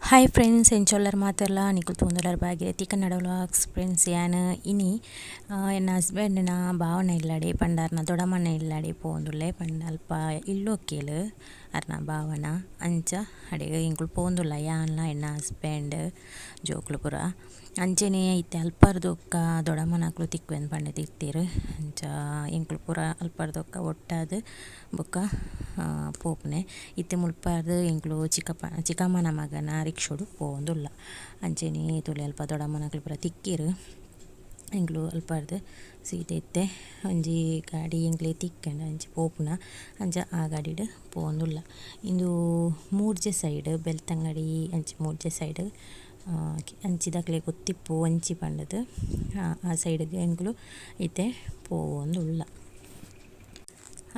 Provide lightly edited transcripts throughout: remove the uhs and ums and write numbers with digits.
Hi friends ಎಂಚೊಲ್ಲರ್ ಮಾತೆಲ್ಲ ನಿಕುಲ್ ತೂಂದಲರ್ Bhagirathi Kannada vlogs friends ಯಾನ್ ಇನಿ ಎನ್ನ ಹಸ್ಬೆಂಡ್ನ ಭಾವನ ಇಲ್ಲಾಡಿ ಪಂಡಾರ್ನ ದೊಡಮನ ಇಲ್ಲಾಡಿ ಪೋಂದುಲ್ಲೆ ಪಂಡ ಅಲ್ಪ ಇಲ್ಲೋಕ್ಕೇಲು ಅರ್ನ ಭಾವನ ಅಂಚ ಅಡೆಗೆ ಇಂಕುಲು ಪೋಂದುಲ್ಲ ಯಾನ್ಲ ಎನ್ನ ಹಸ್ಬೆಂಡ್ ಜೋಕುಲು ಪುರ ಅಂಚೆನೆ ಇತ್ತೆ ಅಲ್ಪರ್ದೊಕ್ಕ ದೊಡಮನಕ್ಲು ತಿಕ್ವೆನ್ ಪಂಡ ತಿರ್ತೀರು ಅಂಚ ಇಂಕುಲು ಪುರ ಅಲ್ಪರ್ದೊಕ್ಕ ಒಟ್ಟಾದ್ ಬೊಕ್ಕ ಪೋಪುನೆ ಇತ್ತೆ ಮುಲ್ಪಾರ್ದು ಇಂಕುಲು ಚಿಕ್ಕಮ್ಮನ ಮಗನ ರಿಕ್ಷೋಡು ಪೋಂದುಲ್ಲ ಅಂಚೆನೆ ತುಲೆ ಅಲ್ಪ ದೊಡಮನಕ್ಲು ಪುರ ತಿಕ್ಕಿರು ಎಂಕ್ಲು ಅಲ್ಪಾರ್ದು ಸೀಟೆ ಇತ್ತೆ ಒಂಜಿ ಗಾಡಿ ಎಂಕ್ಲೆ ತಿಕ್ಕಂಡು ಅಂಚಿ ಪೋಪುನ ಅಂಚ ಆ ಗಾಡಿಡ್ ಪೋಂದುಲ್ಲ ಇಂದು ಮೂಡ್ಜೆ ಸೈಡ್ ಬೆಳ್ತಂಗಡಿ ಅಂಚಿ ಮೂಡ್ಜೆ ಸೈಡ್ ಅಂಚಿದಕ್ಲೆ ಗೊತ್ತಿಪ್ಪು ಒಂಚಿ ಪಂಡದು ಆ ಸೈಡ್ಗೆ ಎಂಕ್ಲು ಇತ್ತೆ ಪೋವೊಂದುಲ್ಲ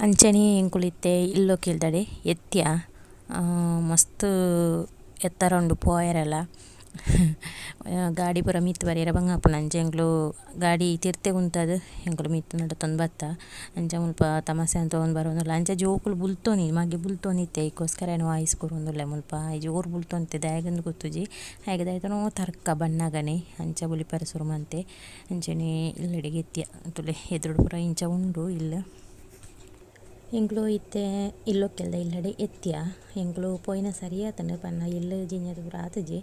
ಅಂಚನೆ ಎಂಕುಲು ಇತ್ತೆ ಇಲ್ಲೋ ಕೇಳ್ದಡೆ ಎತ್ಯ ಮಸ್ತ್ ಎತ್ತರ ಉಂಡು ಪೋಯರಲ್ಲ ಗಾಡಿ ಪೂರ ಮಿತ್ತು ಬರೆಯರ ಬಂಗಾಪುನ ಅಂಚೆ ಎಂಕ್ಲು ಗಾಡಿ ತಿರ್ತೆ ಉಂತದು ಎಂಕ್ಲು ಮಿತ್ತು ನಡತೊಂದು ಬತ್ತ ಅಂಚ ಮುಲ್ಪ ತಮಸೆ ಅಂತ ತೊಗೊಂಡು ಬರೋಂದಿಲ್ಲ ಅಂಚ ಜೋಕುಲು ಬುಲ್ತೋನಿ ಮಗೆ ಬುಲ್ತೋನಿತ್ತೆ ಇದಕ್ಕೋಸ್ಕರ ಏನು ವಾಯ್ಸ್ ಕೊರೊಂದುಲ್ಲ ಮುಲ್ಪ ಜೋರು ಬುಲ್ತೊಂತೆ ದಾಯಗಂದು ಗೊತ್ತುಜಿ ಹಾಗೆ ದಾಯ್ತನೋ ತರ್ಕ ಬಣ್ಣಗನೆ ಅಂಚ ಬುಲಿಪರ ಸುರುಮಂತೆ ಅಂಚನೆ ಇಲ್ಲಡೆಗೆ ಎತ್ಯ ತುಲೆ ಎದುರು ಪೂರ ಇಂಚ ಉಂಡು ಇಲ್ಲ ಎಂಕ್ಲು ಇತ್ತೆ ಇಲ್ಲೊಕ್ಕೆಲ್ದ ಇಲ್ಲಡೆ ಎತ್ಯ ಎಂಕ್ಲು ಪೋಯಿನ ಸರಿ ಆತಂಡು ಪನ್ನ ಇಲ್ಲು ಜಿಂಜದ ಪೂರ ಆತುಜಿ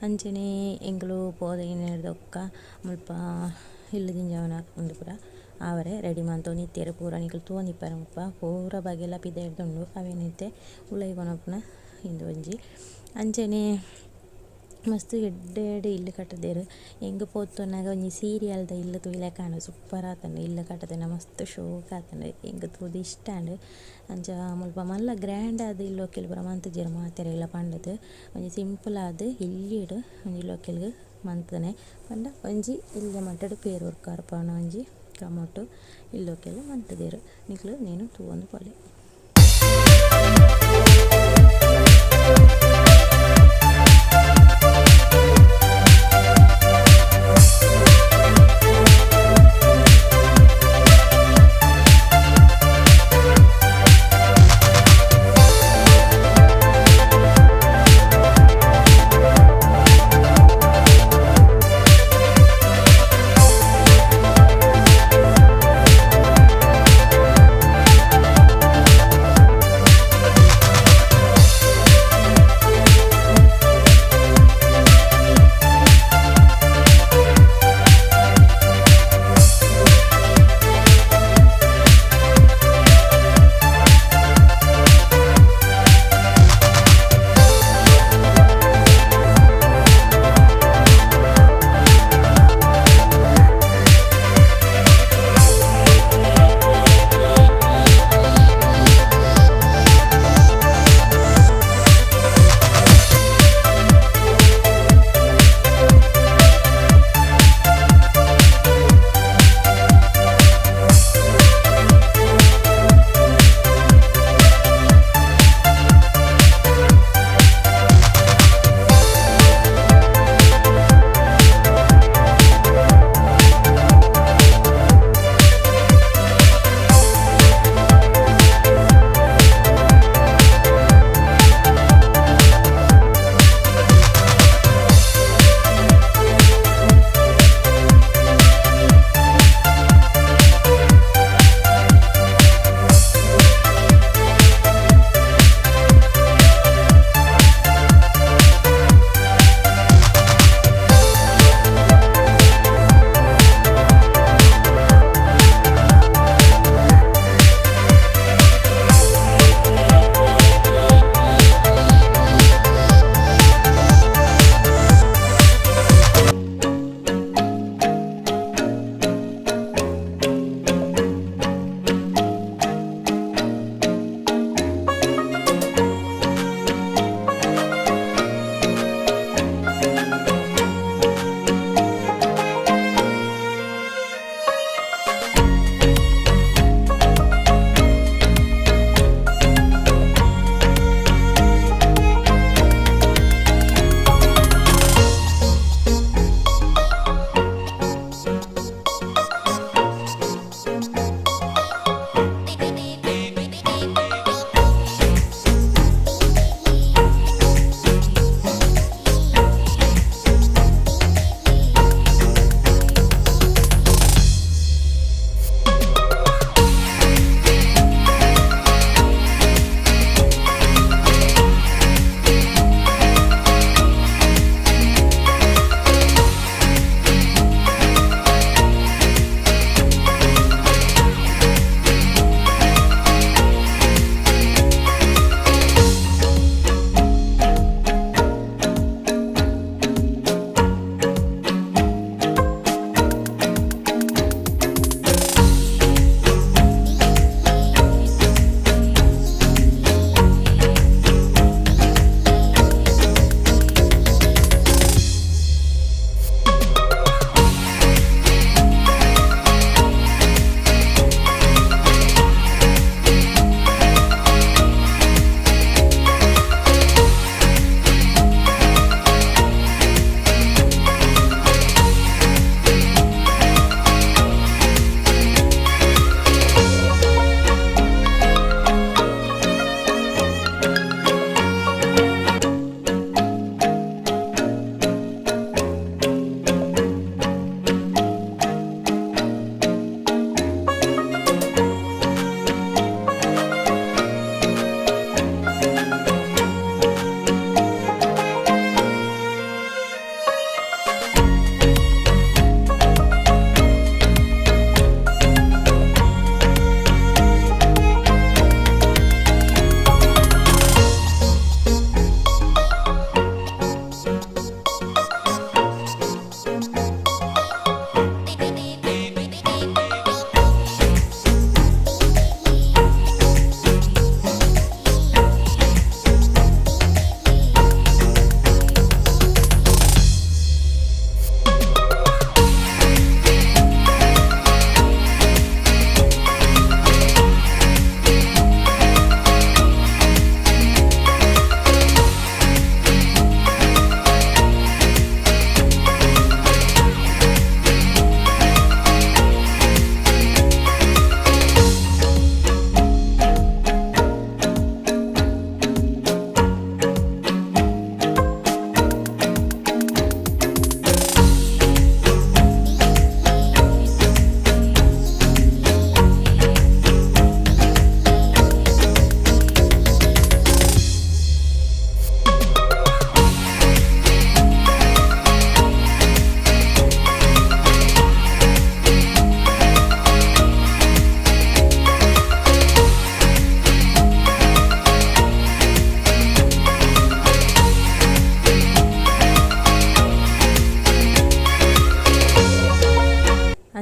ಅಂಚನೆ ಎಂಕ್ಲು ಪೋದ ಏನೇರ್ದೊಕ್ಕ ಮುಲ್ಪ ಇಲ್ಲು ಜಿಂಜವನ ಉಂಡು ಪೂರ ಆವರೆ ರೆಡಿ ಮಂತೊಂದು ಇತ್ತೆರು ಪೂರ ನಿಕ್ಲು ತೂಂದಿಪ್ಪರ ಮುಲ್ಪ ಪೂರ ಬಗೆಲ್ಲ ಪಿದ ಹಿಡ್ದುಂಡು ಅವೇನಿತ್ತೆ ಉಳೈಗೊನಪುನ ಇಂದು ಒಂಜಿ ಅಂಚನೆ ಮಸ್ತ್ ಎಡ್ಡೆ ಇಲ್ಲು ಕಟ್ಟದೇರು ಹೆಂಗ್ ಪೋತುನಾಗ ಒಂಜಿ ಸೀರಿಯಲ್ದ ಇಲ್ಲು ತುಯಿಲೆ ಕಾಣು ಸೂಪರ್ ಆತಂಡು ಇಲ್ಲು ಕಟ್ಟದೇನ ಮಸ್ತ್ ಶೋಕ್ ಆತಂಡು ಹೆಂಗ್ ತೂದು ಇಷ್ಟ ಅಂಡು ಅಂಚ ಮುಲ್ಪ ಮಲ್ಲ ಗ್ರ್ಯಾಂಡ್ ಆದ್ ಇಲ್ಲೊಕ್ಕೆಲ್ ಪೂರ ಮಂತುಜೆರ್ ಮಾತೆರೆ ಎಲ್ಲ ಪಂಡದು ಒಂಜಿ ಸಿಂಪಲ್ ಆದ್ ಇಲ್ಲಿಡು ಒಂಜಿ ಇಲ್ಲೊಕ್ಕೆಲ್ಗ್ ಮಂತನೆ ಪಂಡ ಒಂಜಿ ಇಲ್ಲೆ ಮಟ್ಟಡು ಪೇರು ವರ್ಕಾರ್ ಪಣ ಒಂಜಿ ಕಮೊಟ್ಟು ಇಲ್ಲೊಕ್ಕೆಲ್ ಮಂತದೇರು ನಿಕ್ಲು ನೀನು ತೂವೊಂದು ಪೊಲೆ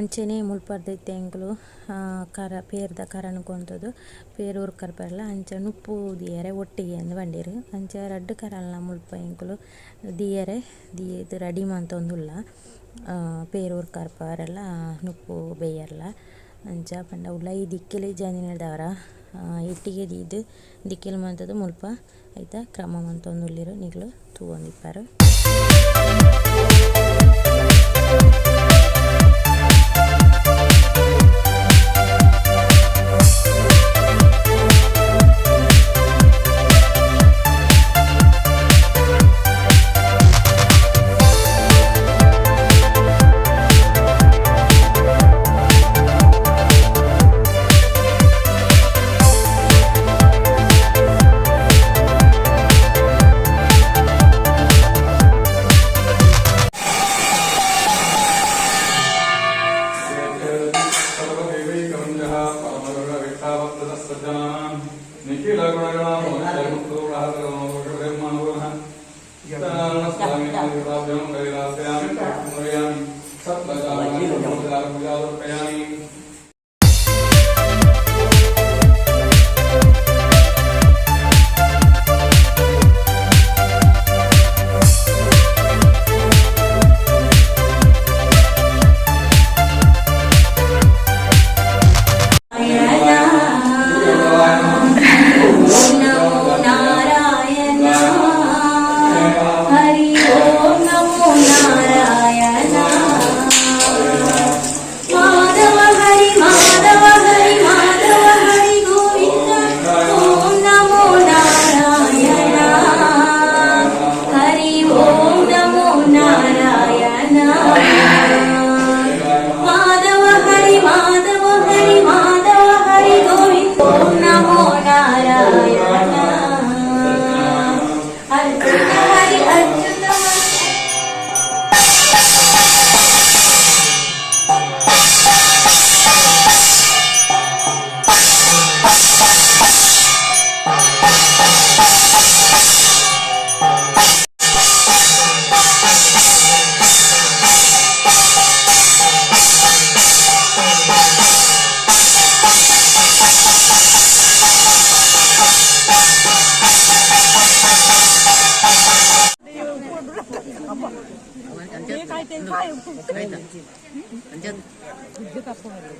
ಅಂಚೆನೆ ಮುಲ್ಪರ್ದೈತೆ ಎಂಕ್ಲು ಕರ ಪೇರ್ದ ಕರನ್ಕೊಂತದ್ದು ಪೇರು ಉರ್ಕರ್ಪೆರಲ ಅಂಚ ನುಪ್ಪು ದಿಯರೆ ಒಟ್ಟಿಗೆ ಅಂದು ಬಂಡೇರು ಅಂಚ ರಡ್ಡು ಕರಲ್ನ ಮುಲ್ಪ ಎಂಕ್ಲು ದಿಯರೆ ದಿಯದು ರೆಡಿ ಮಂತೊಂದುಲ್ಲ ಪೇರು ಉರ್ಕರ್ಪರೆಲ್ಲ ನುಪ್ಪು ಬೇಯರ್ಲ ಅಂಚ ಪಂಡ ಉಲಾಯಿ ದಿಕ್ಕೆಲೆ ಜಾಂದಿನದವರ ಎಟ್ಟಿಗೆ ದೀದು ದಿಕ್ಕೆಲು ಮಂತದ್ದು ಮುಲ್ಪ ಐತ ಕ್ರಮ ಮಂತೊಂದುಲ್ಲೆರು ನಿಗ್ಲು ತೂವೊಂದಿಪ್ಪರು.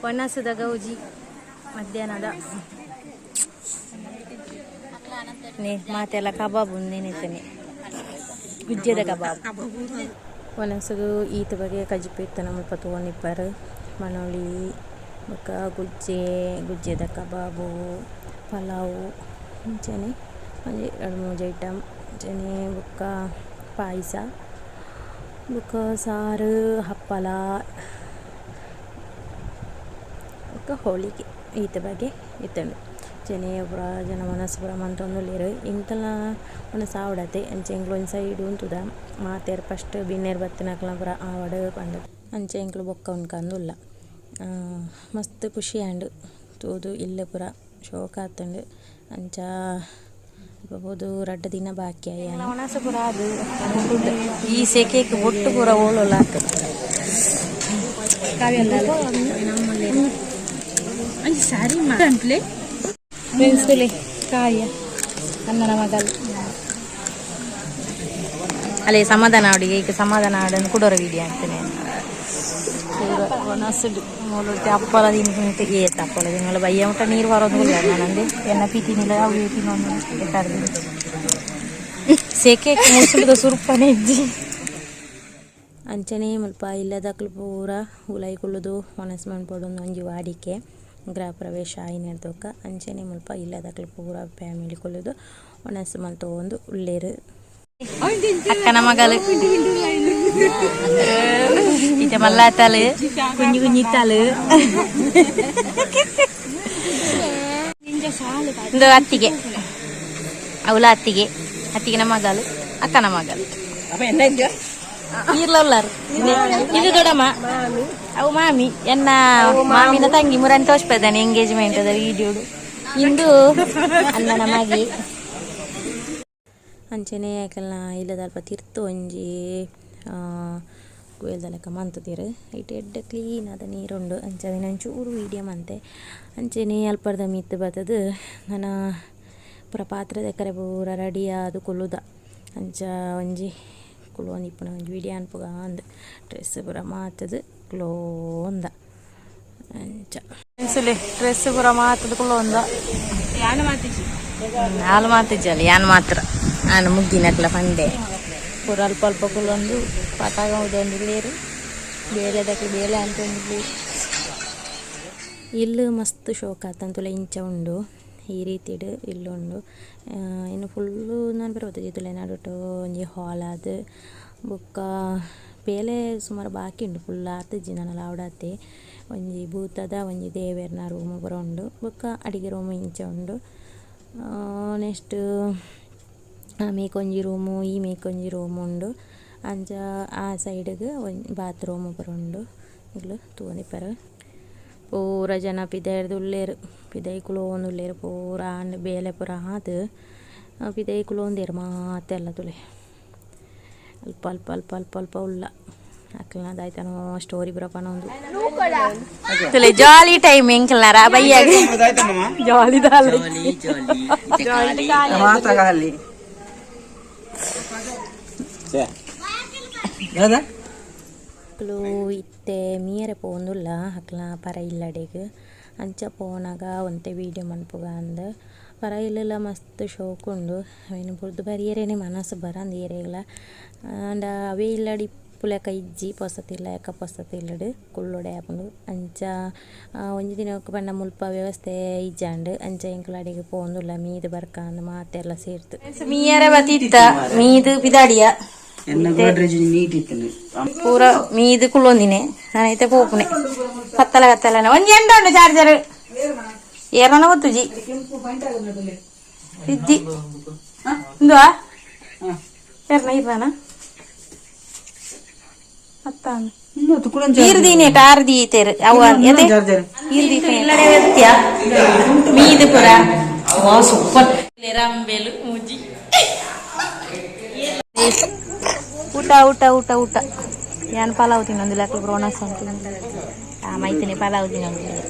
ಪನಸದ ಗೌಜಿ ಮಧ್ಯಾಹ್ನದ ಮಾತೆಲ್ಲ ಕಬಾಬ್ ನೆನೆತೇನೆ ಗುಜ್ಜದ ಕಬಾಬ್ ಪನಸದು ಈತ ಬಗ್ಗೆ ಕಜಿಪಿತ್ತನ ಮುಲ್ಪ ತಗೊಂಡಿಪ್ಪಾರು ಮನೋಳಿ ಬೊಕ್ಕ ಗುಜ್ಜೆದ ಕಬಾಬು ಪಲಾವು ಮುಂಚೆನೆ ಒಂಜಿ 2-3 ಐಟಮ್ ಮುಂಚೆನೆ ಬೊಕ್ಕ ಪಾಯಸ ಬೊಕ್ಕ ಸಾರು ಹಪ್ಪಲ ಬೊಕ್ಕ ಹೋಳಿಗೆ ಈತ ಬಗ್ಗೆ ಇತ್ತಂಡು ಜನೆ ಪೂರ ಜನ ಮನಸ್ಸು ಪೂರ ಮಂತೊಂದುಲ್ಲೆರ್ ಇಂತಲ ಒಂದು ಸಾವಡತೆ ಅಂಚೆ ಎಂಕ್ಲು ಒಂದು ಸೈಡ್ ಉಂತುದ ಮಾತೆರ್ ಫಸ್ಟ್ ಬಿನ್ನೆರ್ ಬತ್ತಿನಕ್ಲ ಪೂರ ಆವಡ್ ಪಂಡ ಅಂಚೆ ಎಂಕ್ಲು ಬೊಕ್ಕ ಉನ್ಕಂದುಲ್ಲ ಮಸ್ತ್ ಖುಷಿ ಆಂಡ್ ತೂದು ಇಲ್ಲ ಪೂರ ಶೋಕ ಆತಂಡು ಅಂಚ ಬಹುದು ರಡ್ಡು ದಿನ ಬಾಕಿ ಆಯ್ಯಾನ ಮನಸ್ಸು ಪೂರ ಅದು ಈ ಸೆಕೆಗೆ ಒಟ್ಟು ಪೂರ ಓಲೋಲ್ಲ ಆಗ್ತದೆ ನಮ್ಮಲ್ಲಿ ಸಾರಿ ಮಾಡ್ಲೆ ಮೆಣಸುಲೆ ಕಾವ್ಯ ಅಣ್ಣನ ಮಗಲು ಅಲ್ಲೇ ಸಮಾಧಾನ ಅವಡಿಗೆ ಈಗ ಸಮಾಧಾನ ಆಡನ್ನು ಕೊಡೋರ ವಿಡಿಯೋ ಆಗ್ತೇನೆ ನಸುಡು ಮೂಲುತ್ತೆ ಅಪ್ಪಲ ತಿಂಗೆ ಏತ ಅಪ್ಪಲ ತಿಂಗಳ ಬಯ್ಯ ಮುಟ್ಟ ನೀರು ಬರೋದು ನಾನಂದೆ ಎನ್ನ ಪೀತಿನಿಲ್ಲ ಅವು ತಿನ್ನೊಂದು ಎಟ್ಟಾಡ್ದು ಸೆಕೆ ಮುಸುಳಿದ ಸುರುಪನೆ ಇಜ್ಜಿ ಅಂಚನೆ ಮುಲ್ಪ ಇಲ್ಲದಕ್ಲು ಪೂರ ಉಲಾಯಿ ಕುಳ್ಳುದು ಮನಸ್ಸು ಮನ್ಪಡೊಂದು ಒಂಜಿ ವಾಡಿಕೆ ಗೃಹ ಪ್ರವೇಶ ಆಯ್ನೆಡ್ದೊಕ್ಕ ಅಂಚನೆ ಮುಲ್ಪ ಇಲ್ಲದಕ್ಲು ಪೂರ ಫ್ಯಾಮಿಲಿ ಕೊಲ್ಲುದು ಒಣಸು ಮಲ್ತು ಒಂದು ಉಳ್ಳೇರು ಅಕ್ಕನ ಮಗಳು ಇತ್ತೆ ಮಲ್ಲಾತಲು ಕುഞ്ഞു ಕುഞ്ഞಿತ್ತಲು ಇಂದು ಅತ್ತಿಗೆ ಅವಳ ಅತ್ತಿಗೆನ ಮಗಳು ಅಕ್ಕನ ಮಗಳು ಇರ್ಲಲ್ಲಾರು ಇದು ದೊಡ್ಡಮ್ಮ ಅವು ಮಾಮಿ ಎನ್ನ ಮಾಮಿನ ತಂಗಿ ಮುರನ್ ತೋರ್ಸ್ಪದಾನೆ ಎಂಗೇಜ್ಮೆಂಟ್ ಅದ ವಿಡಿಯೋಡು ಇಂದು ಅಣ್ಣನ ಮಗಿ ಅಂಚನೆ ಯಾಕಲ್ನ ಇಲ್ಲದಲ್ಪ ತಿರ್ತು ಒಂಜಿ ಕುಯ್ಯಲ್ದ ಲೆಕ್ಕ ಮಂತುತ್ತೀರು ಇಟ್ಟು ಎಡ್ಡೆ ಕ್ಲೀನ್ ಆದ ನೀರುಂಡು ಅಂಚನೆ ಒಂಚೂರು ಮೀಡಿಯಮ್ ಅಂತೆ ಅಂಚನೆ ಅಲ್ಪರ್ದ ಮಿತ್ತು ಬರ್ತದು ನಾನು ಪೂರ ಪಾತ್ರದ ಎಕರೆ ಪೂರ ರೆಡಿ ಅದು ಕುಲ್ಲುದ ಅಂಚ ಒಂಜಿ ಕುಲುವೊಂದು ಇಪ್ಪುನ ಒಂಜಿ ವಿಡಿಯೋ ಅನ್ಪುಗ ಅಂದು ಡ್ರೆಸ್ ಪೂರ ಮಾತದು ಕುಲೋಂದ ಅಂಚ ಡ್ರೆಸ್ ಪೂರ ಮಾತದ ಕುಲೋಂದ ಹಾಲು ಮಾತಿಜ್ಜಲ್ಲ ಯಾನು ಮಾತ್ರ ನಾನು ಮುಗ್ಗಿನಕ್ಲ ಪಂಡೆ ಪೂರ ಅಲ್ಪ ಅಲ್ಪ ಕುಲೊಂದು ಪಟಾಗ ಒಂದು ಲೇರು ಬೇಳೆದಕ್ಕೆ ಬೇಳೆ ಅಂತ ಒಂದು ಇಲ್ಲು ಮಸ್ತ್ ಶೋಕ ಆತಂತುಲ ಇಂಚ ಉಂಡು ಈ ರೀತಿಡು ಇಲ್ಲುಂಡು ಇನ್ನು ಫುಲ್ಲು ನಾನು ಬರೋದು ತುಲೆ ನಡುಟು ಒಂಜಿ ಹಾಲ್ ಅದು ಬೊಕ್ಕ ಬೇಲೆ ಸುಮಾರು ಬಾಕಿ ಉಂಡು ಫುಲ್ ಆತಜ್ಜಿ ನಾನು ಆವಡತ್ತೆ ಒಂಜಿ ಭೂತದ ಒಂಜಿ ದೇವೇರ್ನ ರೂಮ್ ಪೂರ ಉಂಡು ಬೊಕ್ಕ ಅಡಿಗೆ ರೂಮ್ ಇಂಚ ಉಂಡು ನೆಕ್ಸ್ಟ್ ಆ ಮೇಕೊಂಜಿ ರೂಮು ಈ ಮೇಕೊಂಜಿ ರೂಮ್ ಉಂಡು ಅಂಚ ಆ ಸೈಡ್ಗೆ ಒಂದು ಬಾತ್ರೂಮ್ ಪೂರ ಉಂಡು ಇಲ್ಲು ತೂಂದಿಪ್ಪರು ಪೂರ ಜನ ಪಿದಾಯ್ದು ಉಳ್ಳೇರು ಪಿದಾಯಿ ಕುಲೋಂದು ಉಳ್ಳೇರು ಪೂರ ಆಂಡ್ ಬೇಲೆ ಪೂರ ಆದು ಪಿದಾಯಿ ಕುಲೋಂದೇರು ಮಾತೆಲ್ಲ ತುಲೆ ಅಲ್ಪ ಅಲ್ಪ ಅಲ್ಪ ಅಲ್ಪ ಅಲ್ಪ ಉಳ್ಳ ಅಕ್ಲದಾಯ್ತಾನೋ ಸ್ಟೋರಿ ಬರಪ್ಪನ ಒಂದು ತುಲೆ ಜಾಲಿ ಟೈಮ್ ಎಂಕಲ್ನಾರ ಬೈಯಾಗ ಜಾಲಿ ಮಕ್ಕಳು ಇತ್ತೆ ಮೀರೆ ಪೋಂದುಲ್ಲ ಹಕ್ಲ ಪರ ಇಲ್ಲಡೆಗೆ ಅಂಚ ಪೋನಾಗ ಒಂತೆ ವೀಡಿಯೋ ಮನ್ಪುಗ ಅಂದ ಪರ ಇಲ್ಲೆಲ್ಲ ಮಸ್ತ್ ಶೋಕುಂಡು ಅವೇನು ಬುರ್ದು ಬರಿಯರೇನೆ ಮನಸ್ಸು ಬರಂದು ಏರೆಗಳ ಅಂಡ ಅವೇ ಇಲ್ಲಡಿ ಪುಲೆಕ ಇಜ್ಜಿ ಪೊಸತಿಲ್ಲ ಯಾಕ ಪೊಸತಿಲ್ಲಡು ಕುಳ್ಳೊಡೆ ಆಪುಂಡು ಅಂಚ ಒಂಜಿ ದಿನಕ್ಕೆ ಪಂಡ ಮುಲ್ಪ ವ್ಯವಸ್ಥೆ ಇಜ್ಜಾಂಡು ಅಂಚ ಎಂಕುಲ ಅಡಿಗೆ ಪೋಂದುಲ್ಲ ಮೀದು ಬರ್ಕಂದು ಮಾತೆಲ್ಲ ಸೇರ್ತು ಮೀಯರೆ ಬತ್ತಿತ್ತ ಮೀದು ಪಿದಾಡಿಯ ಪೂರ ಮೀದು ಕುಳ್ಳೊಂದಿನಿ ನಾನೈತೆ ಪೋಪುನೆ ಕತ್ತಲ ಕತ್ತಲನೆ ಒಂಜಿ ಎಂಟ ಉಂಡು ಚಾರ್ಜರ್ ಏರನ ಗೊತ್ತುಜಿ ಇಜ್ಜಿ ಇಂದುವಾ ಏರ್ನ ಇರ್ರಾನ ಈರ್ದೀನೆ ಟಾರ್ದಿ ತೇರು ಅವ ಈರ್ದಿ ಇಲ್ಲಡೆ ವ್ಯಕ್ತಿಯ ಮೀದು ಪುರ ಸೂಪರ್ ರಂಬೆಲು ಮುಜಿ ಊಟ ಊಟ ಊಟ ಊಟ ಯಾನ್ ಪಲಾವ್ ತಿನ್ನೊಂದಿಲ್ಲ ಬ್ರೋನಸ್ ಅಂತ ಮೈತಿನಿ ಪಲಾವ್ ತಿನ್ನೊಂದಿಲ್ಲ